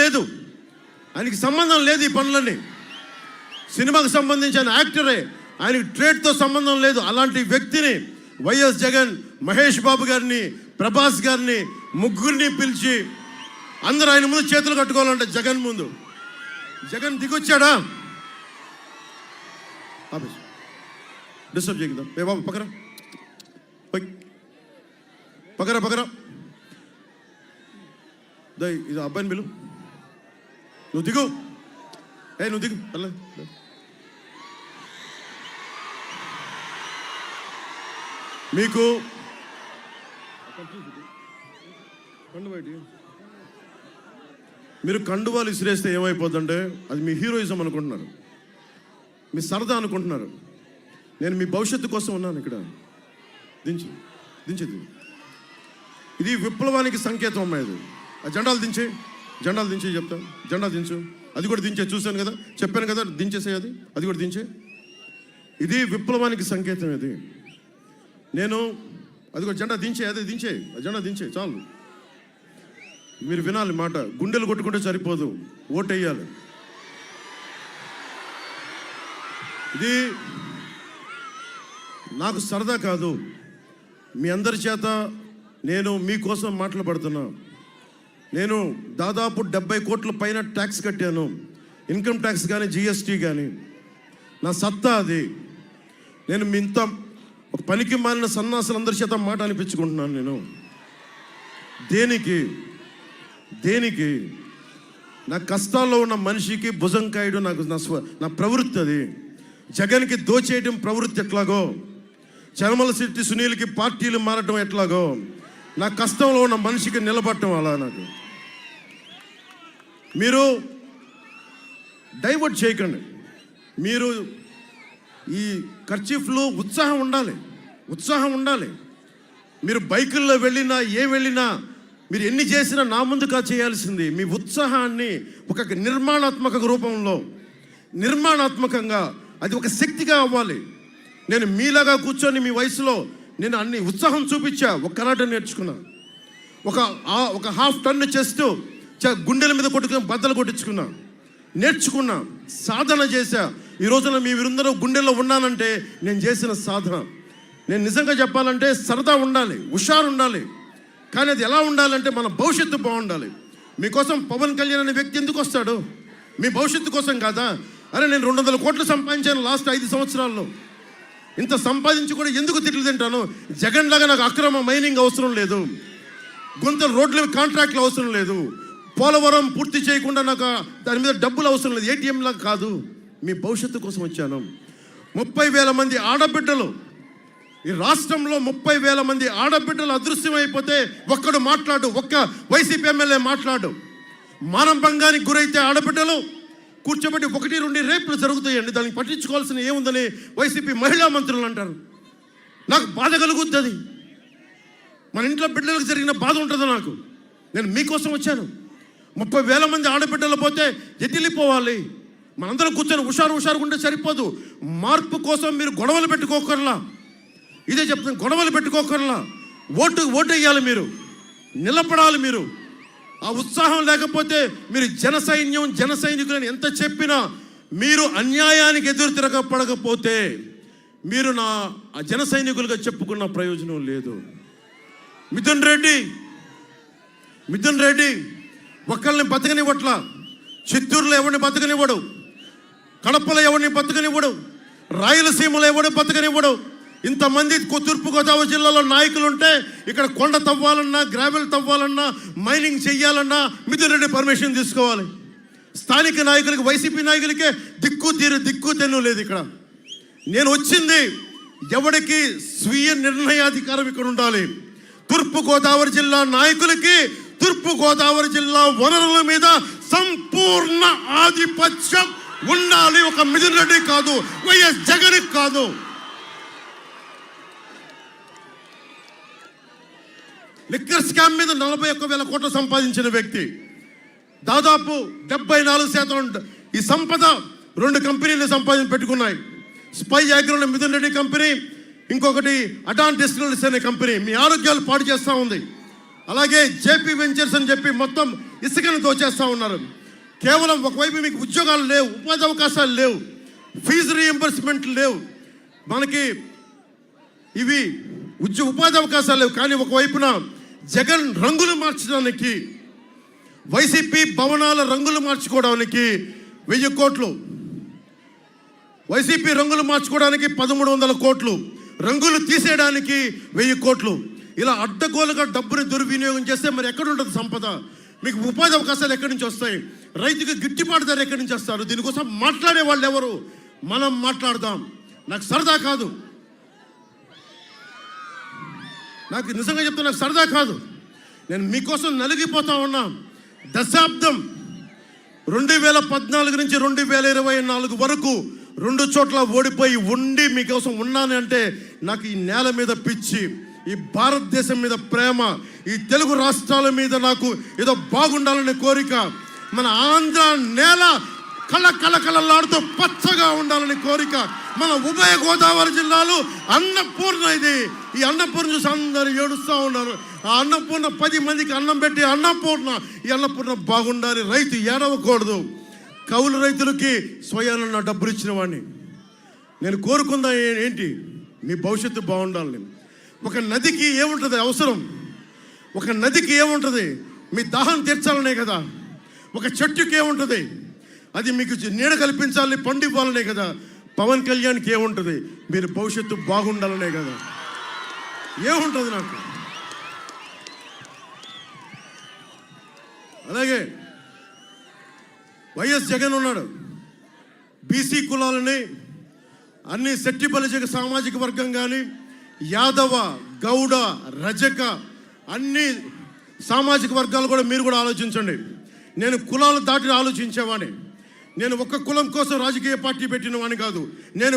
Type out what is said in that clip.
లేదు, ఆయనకి సంబంధం లేదు ఈ పనులన్నీ. సినిమాకు సంబంధించిన యాక్టరే, ఆయనకి ట్రేడ్తో సంబంధం లేదు. అలాంటి వ్యక్తిని వైఎస్ జగన్ మహేష్ బాబు గారిని, ప్రభాస్ గారిని, ముగ్గురిని పిలిచి అందరూ ఆయన ముందు చేతులు కట్టుకోవాలంటే జగన్ ముందు. జగన్ దిగొచ్చాడా? డిస్టర్బ్ చేయగదా ఏ బాబు, పక్కరా పక్కరా పక్కరా. ఇది అబ్బాయిని పిలు, నువ్వు దిగు. నువ్వు దిగు. అలా మీకు మీరు కండువాలు విసిరేస్తే ఏమైపోతుందంటే అది మీ హీరోయిజం అనుకుంటున్నారు, మీ సరదా అనుకుంటున్నారు. నేను మీ భవిష్యత్తు కోసం ఉన్నాను ఇక్కడ. దించేది ఇది విప్లవానికి సంకేతం అమ్మాయి. ఆ జెండాలు దించే చెప్తాను. జెండా దించు, అది కూడా దించే. చూశాను కదా, చెప్పాను కదా, దించేసే. అది కూడా దించే. ఇది విప్లవానికి సంకేతం. ఇది నేను అది కూడా జెండా దించే, అదే దించే, ఆ జెండా దించే చాలు. మీరు వినాలి మాట. గుండెలు కొట్టుకుంటే సరిపోదు, ఓటేయాలి. ఇది నాకు సరదా కాదు, మీ అందరి చేత నేను మీకోసం మాట్లాడుతున్నా. నేను దాదాపు 70 కోట్ల పైన ట్యాక్స్ కట్టాను, ఇన్కమ్ ట్యాక్స్ కానీ జిఎస్టీ కానీ. నా సత్తా అది. నేను ఇంత ఒక పనికి మాలిన సన్నాసులందరి చేత మాట అనిపించుకుంటున్నాను. నేను దేనికి నా కష్టాల్లో ఉన్న మనిషికి భుజం కాయడం నాకు నా ప్రవృత్తి. అది జగన్కి దోచేయడం ప్రవృత్తి ఎట్లాగో, చనమల శెట్టి సునీల్కి పార్టీలు మారటం ఎట్లాగో, నా కష్టంలో ఉన్న మనిషికి నిలబడటం అలా. నాకు మీరు డైవర్ట్ చేయకండి. మీరు ఈ కర్చీఫ్లో ఉత్సాహం ఉండాలి. మీరు బైకుల్లో వెళ్ళినా వెళ్ళినా మీరు ఎన్ని చేసినా నా ముందు చేయాల్సింది మీ ఉత్సాహాన్ని ఒక నిర్మాణాత్మక రూపంలో, నిర్మాణాత్మకంగా అది ఒక శక్తిగా అవ్వాలి. నేను మీలాగా కూర్చొని మీ వయసులో నేను అన్ని ఉత్సాహం చూపించా. ఒక కరాటే నేర్చుకున్నా, ఒక ½ టన్ను చేస్తూ గుండెల మీద కొట్టుకుని బద్దలు కొట్టించుకున్నా, నేర్చుకున్నా, సాధన చేశా. ఈ రోజున మీ వీరందరూ గుండెల్లో ఉన్నానంటే నేను చేసిన సాధన. నేను నిజంగా చెప్పాలంటే సరదా ఉండాలి, హుషారు ఉండాలి. కానీ అది ఎలా ఉండాలంటే మన భవిష్యత్తు బాగుండాలి. మీకోసం పవన్ కళ్యాణ్ అనే వ్యక్తి ఎందుకు వస్తాడు? మీ భవిష్యత్తు కోసం కాదా? అరే నేను 200 కోట్లు సంపాదించాను లాస్ట్ 5 సంవత్సరాల్లో. ఇంత సంపాదించి కూడా ఎందుకు తిట్లు తింటాను? జగన్ లాగా నాకు అక్రమ మైనింగ్ అవసరం లేదు, గుంతలు రోడ్ల కాంట్రాక్ట్లు అవసరం లేదు, పోలవరం పూర్తి చేయకుండా నాకు దాని మీద డబ్బులు అవసరం లేదు, ATM లాగా కాదు. మీ భవిష్యత్తు కోసం వచ్చాను. 30,000 మంది ఆడబిడ్డలు ఈ రాష్ట్రంలో, 30,000 మంది ఆడబిడ్డలు అదృశ్యమైపోతే ఒక్కడు మాట్లాడు, ఒక్క వైసీపీ ఎమ్మెల్యే మాట్లాడు. మానభంగానికి గురైతే ఆడబిడ్డలు కూర్చోబెట్టి 1-2 రేపులు జరుగుతాయండి, దానికి పట్టించుకోవాల్సిన ఏముందని వైసీపీ మహిళా మంత్రులు అంటారు. నాకు బాధ కలుగుతుంది. మన ఇంట్లో బిడ్డలకు జరిగిన బాధ ఉంటుంది నాకు. నేను మీకోసం వచ్చాను. 30,000 మంది ఆడబిడ్డలు పోతే ఎత్తిలిపోవాలి. మనందరం కూర్చొని హుషారు ఉంటే సరిపోదు. మార్పు కోసం మీరు గొడవలు పెట్టుకోకర్లా. ఇదే చెప్తాను, గొడవలు పెట్టుకోకర్లా. ఓటు వేయాలి, మీరు నిలబడాలి. మీరు ఆ ఉత్సాహం లేకపోతే మీరు జన సైనికులని ఎంత చెప్పినా, మీరు అన్యాయానికి ఎదురు తిరగపడకపోతే మీరు నా జన సైనికులుగా చెప్పుకున్న ప్రయోజనం లేదు. మిథున్ రెడ్డి ఒక్కళ్ళని బతకనివ్వట్లా. చిత్తూరులో ఎవరిని బతకనివ్వడు, కడపలో ఎవరిని బతకనివ్వడు, రాయలసీమలో ఎవరిని బతకనివ్వడు. ఇంతమంది తూర్పుగోదావరి జిల్లాలో నాయకులు ఉంటే ఇక్కడ కొండ తవ్వాలన్నా, గ్రావెల్ తవ్వాలన్నా, మైనింగ్ చెయ్యాలన్నా మిథున్ రెడ్డి పర్మిషన్ తీసుకోవాలి. స్థానిక నాయకులకి, వైసీపీ నాయకులకే దిక్కు తెన్ను లేదు ఇక్కడ. నేను వచ్చింది ఎవరికి స్వీయ నిర్ణయాధికారం ఇక్కడ ఉండాలి. తూర్పుగోదావరి జిల్లా నాయకులకి తూర్పుగోదావరి జిల్లా వనరుల మీద సంపూర్ణ ఆధిపత్యం ఉండాలి. ఒక మిథున్ రెడ్డి కాదు, వైఎస్ జగన్ కాదు. లిక్కర్ స్కామ్ మీద 41,000 కోట్లు సంపాదించిన వ్యక్తి, దాదాపు 74% ఈ సంపద 2 కంపెనీలు పెట్టుకున్నాయి. స్పై అగ్రోలో మిథున్ రెడ్డి కంపెనీ, ఇంకొకటి అడాన్ డిస్టిలరీస్ అనే కంపెనీ. మీ ఆరోగ్యాలు పాడు చేస్తూ ఉంది. అలాగే జేపీ వెంచర్స్ అని చెప్పి మొత్తం ఇసుకను దోచేస్తూ ఉన్నారు. కేవలం ఒకవైపు మీకు ఉద్యోగాలు లేవు, ఉపాధి అవకాశాలు లేవు, ఫీజు రీఎంబర్స్మెంట్ లేవు, మనకి ఇవి ఉపాధి అవకాశాలు లేవు. కానీ ఒకవైపున జగన్ రంగులు మార్చడానికి, వైసీపీ భవనాల రంగులు మార్చుకోవడానికి 1000 కోట్లు, వైసీపీ రంగులు మార్చుకోవడానికి 1300 కోట్లు, రంగులు తీసేయడానికి 1000 కోట్లు, ఇలా అడ్డగోలుగా డబ్బుని దుర్వినియోగం చేస్తే మరి ఎక్కడ ఉంటుంది సంపద? మీకు ఉపాధి అవకాశాలు ఎక్కడి నుంచి వస్తాయి? రైతుకి గిట్టుబాటు ధర ఎక్కడి నుంచి వస్తారు? దీనికోసం మాట్లాడే వాళ్ళు ఎవరు? మనం మాట్లాడదాం. నాకు సరదా కాదు, నాకు నిజంగా చెప్తే నాకు సరదా కాదు. నేను మీకోసం నలిగిపోతా ఉన్నా. దశాబ్దం 2014 నుంచి 2024 వరకు 2 చోట్ల ఓడిపోయి ఉండి మీకోసం ఉన్నాను అంటే నాకు ఈ నేల మీద పిచ్చి, ఈ భారతదేశం మీద ప్రేమ, ఈ తెలుగు రాష్ట్రాల మీద నాకు ఏదో బాగుండాలనే కోరిక, మన ఆంధ్ర నేల కళకళలాడుతూ పచ్చగా ఉండాలని కోరిక, మన ఉభయ గోదావరి జిల్లాలు అన్నపూర్ణ ఇది. ఈ అన్నపూర్ణ చూసి అందరూ ఏడుస్తూ ఉన్నారు. ఆ అన్నపూర్ణ 10 మందికి అన్నం పెట్టి అన్నపూర్ణ, ఈ అన్నపూర్ణ బాగుండాలి, రైతు ఏడవకూడదు. కౌలు రైతులకి స్వయాన డబ్బులు ఇచ్చిన వాడిని. నేను కోరుకుందా ఏంటి? మీ భవిష్యత్తు బాగుండాలని. ఒక నదికి ఏముంటుంది అవసరం? ఒక నదికి ఏముంటుంది? మీ దాహం తీర్చాలనే కదా. ఒక చెట్టుకి ఏముంటుంది? అది మీకు నీడ కల్పించాలి, పండు ఇవ్వాలనే కదా. పవన్ కళ్యాణ్కి ఏముంటుంది? మీరు భవిష్యత్తు బాగుండాలనే కదా. ఏముంటుంది నాకు? అలాగే వైఎస్ జగన్ ఉన్నాడు. బీసీ కులాలని, అన్ని శెట్టి బలిజ సామాజిక వర్గం కానీ, యాదవ, గౌడ, రజక, అన్ని సామాజిక వర్గాలు కూడా మీరు కూడా ఆలోచించండి. నేను కులాలు దాటి ఆలోచించేవాడిని. నేను ఒక్క కులం కోసం రాజకీయ పార్టీ పెట్టిన వాడిని కాదు. నేను